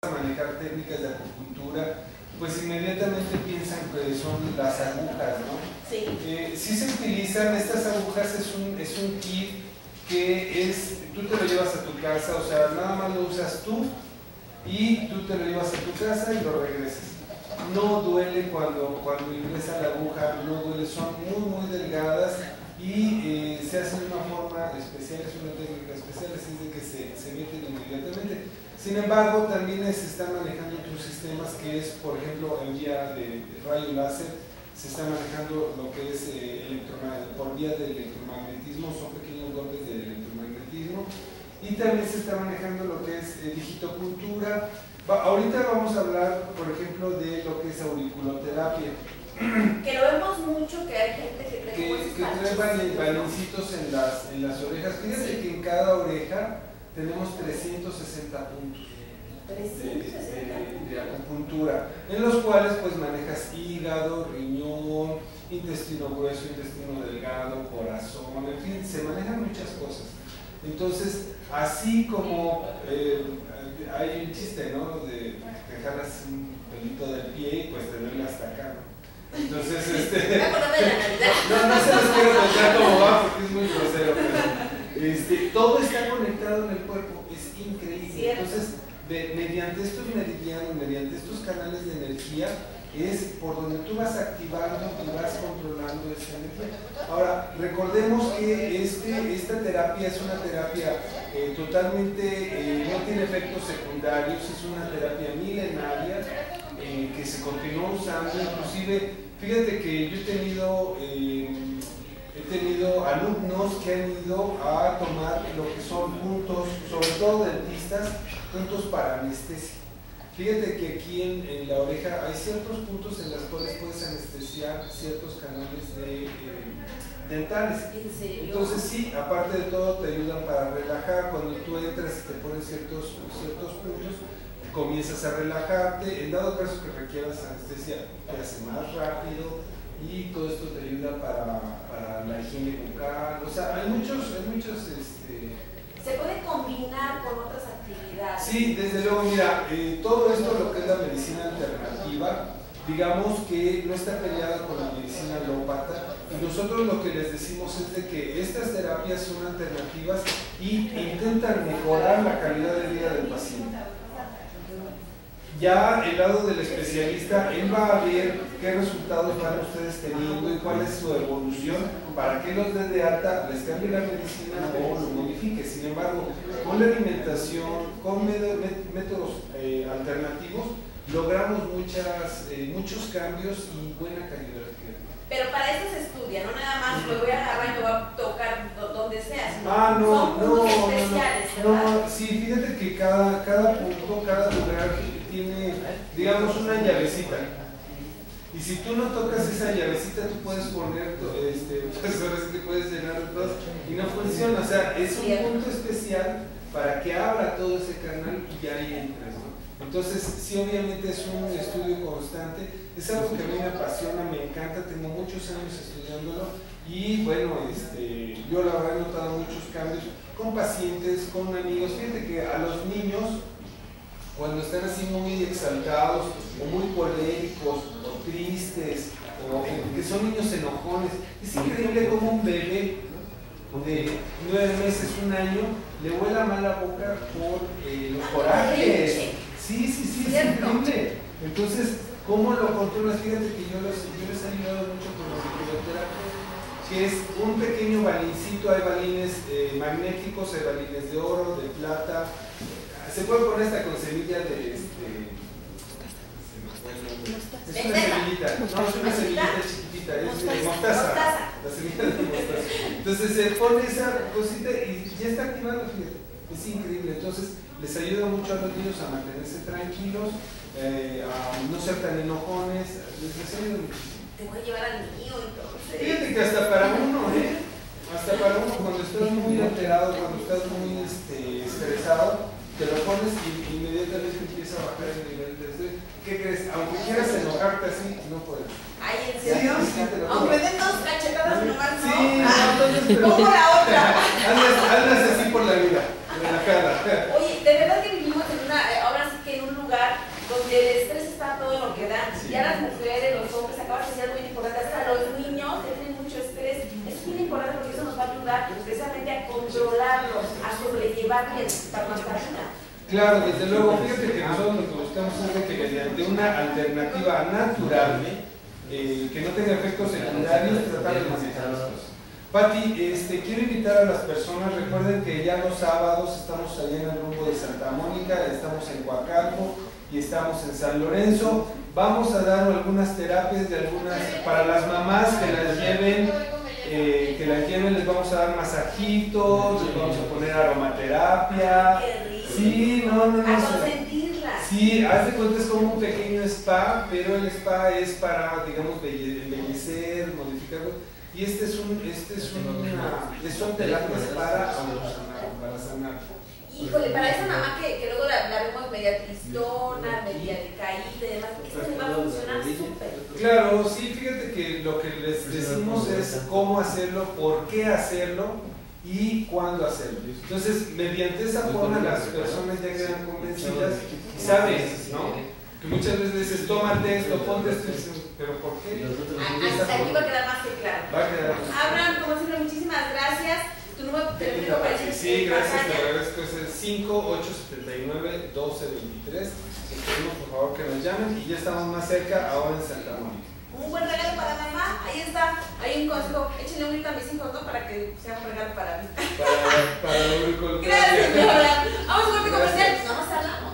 a manejar técnicas de acupuntura, pues inmediatamente piensan que son las agujas, ¿no? Sí. Sí se utilizan, estas agujas es un kit que tú te lo llevas a tu casa, o sea, nada más lo usas tú y tú te lo llevas a tu casa y lo regresas. No duele cuando ingresa la aguja, no duele, son muy delgadas y se hace de una forma especial, es una técnica especial, así de que se meten inmediatamente. Sin embargo, también se están manejando otros sistemas que es, por ejemplo, en vía de rayo láser, se está manejando lo que es por vía de electromagnetismo, son pequeños golpes de electromagnetismo, y también se está manejando lo que es digitopuntura. Ahorita vamos a hablar, por ejemplo, de lo que es auriculoterapia. Que lo vemos mucho, que hay gente que trae baloncitos en las orejas. Fíjate sí, que en cada oreja tenemos 360 puntos de acupuntura, en los cuales pues manejas hígado, riñón, intestino grueso, intestino delgado, corazón, en fin, se manejan muchas cosas. Entonces, así como hay un chiste, ¿no? De que jalas un pelito del pie y pues te duele hasta acá, ¿no? Entonces, no se los quiero contar cómo va porque es muy grosero, pero todo está conectado en el cuerpo, es increíble. ¿Cierto? Entonces, mediante estos meridianos, mediante estos canales de energía, es por donde tú vas activando y vas controlando esa energía. Ahora, recordemos que esta terapia es una terapia totalmente, no tiene efectos secundarios, es una terapia milenaria que se continúa usando. Inclusive, fíjate que yo he tenido alumnos que han ido a tomar lo que son puntos, sobre todo dentistas, puntos para anestesia. Fíjate que aquí en la oreja hay ciertos puntos en los cuales puedes anestesiar ciertos canales dentales. ¿En serio? Entonces sí, aparte de todo te ayudan para relajar. Cuando tú entras y te pones ciertos puntos, comienzas a relajarte. En dado caso que requieras anestesia, te hace más rápido y todo esto te ayuda para la higiene bucal. O sea, hay muchos ¿se puede combinar con otras actividades? Sí, desde luego, mira, todo esto, lo que es la medicina alternativa, digamos que no está peleada con la medicina alópata, y nosotros lo que les decimos es de que estas terapias son alternativas y intentan mejorar la calidad de vida del paciente. Ya el lado del especialista, él va a ver qué resultados van ustedes teniendo y cuál es su evolución para que los de alta les cambie la medicina o lo modifique. Sin embargo, con la alimentación, con métodos alternativos, logramos muchos cambios y buena calidad de vida. Pero para esto se estudia, no nada más me voy a agarrar y me voy a tocar donde sea, sino son puntos especiales, ¿verdad? Sí, fíjate que cada punto, cada lugar tiene, digamos, una llavecita. Y si tú no tocas esa llavecita, tú puedes poner, pues ahora sí que puedes llenar de todo y no funciona. O sea, es un punto especial para que abra todo ese canal y ya ahí entras, ¿no? Entonces, sí, obviamente es un estudio constante, es algo que a mí me apasiona, me encanta, tengo muchos años estudiándolo y bueno, yo la verdad he notado muchos cambios con pacientes, con amigos. Fíjate que a los niños, cuando están así muy exaltados o muy polémicos o tristes o que son niños enojones, es increíble como un bebé de 9 meses, 1 año, le huele mal la boca por los corajes. Sí, es increíble. Entonces, ¿cómo lo controlas? Fíjate que yo les he ayudado mucho con la auriculoterapia, que es un pequeño balincito. Hay balines magnéticos, hay balines de oro, de plata. Se puede poner hasta con semilla de es una semillita, no, es una semillita chiquitita, es de mostaza. La semilla de mostaza. Entonces se pone esa cosita y ya está activando, fíjate. Es increíble. Entonces les ayuda mucho a los niños a mantenerse tranquilos, a no ser tan enojones, les ayuda muchísimo. Te voy a llevar al mío entonces. Fíjate que hasta para uno, cuando estás muy alterado, cuando estás muy estresado, te lo pones y inmediatamente empieza a bajar el nivel de estrés. ¿Qué crees? Aunque quieras enojarte así, no puedes. Ay, ¿en serio? Sí, aunque den 2 cachetadas nomás, ¿no? Sí, entonces, pero como la otra. Hazlas así por la vida, relajada. Oye, de verdad que vivimos en ahora sí que en un lugar donde el estrés está todo lo que da. Ya las mujeres, los hombres, acabas de decir algo muy importante, hasta los niños tienen mucho estrés. Es muy importante porque eso nos va a ayudar precisamente a controlarlos, a sobrellevarles para nuestra vida. Claro, desde luego, fíjate que nosotros lo que buscamos es de que mediante una alternativa natural, que no tenga efectos secundarios, tratar de manejar las cosas. Pati, quiero invitar a las personas, recuerden que ya los sábados estamos allá en el rumbo de Santa Mónica, estamos en Coacalco y estamos en San Lorenzo. Vamos a dar algunas terapias de para las mamás que las lleven, les vamos a dar masajitos, les vamos a poner aromaterapia. Sí, no. A consentirla. Sí, haz de cuenta, es como un pequeño spa, pero el spa es para, digamos, embellecer, modificarlo. Y son terapias para sanar. Híjole, para esa mamá que luego la vemos media tristona, media decaída y demás, esto le va a funcionar súper. Claro, sí, fíjate que lo que les decimos es cómo hacerlo, por qué hacerlo y cuándo hacerlo. Entonces, mediante esa forma las personas ya quedan convencidas y saben, ¿no? Que muchas veces dices, tómate esto, ponte esto, pero ¿por qué? Aquí va a quedar más que claro. Va a quedar. Abraham, como siempre, muchísimas gracias. Tu número telefónico para decir. Sí, gracias, te agradezco. Es el 5879-1223. Esperemos, por favor, que nos llamen y ya estamos más cerca, ahora en Santa Mónica. Un buen regalo para mamá, ahí está, hay un consejo, échenle un grito a mis hijos, ¿no? Para que sea un regalo para mí. Para la auricular. Gracias, señora. Vamos a un corte comercial, vamos a hablar.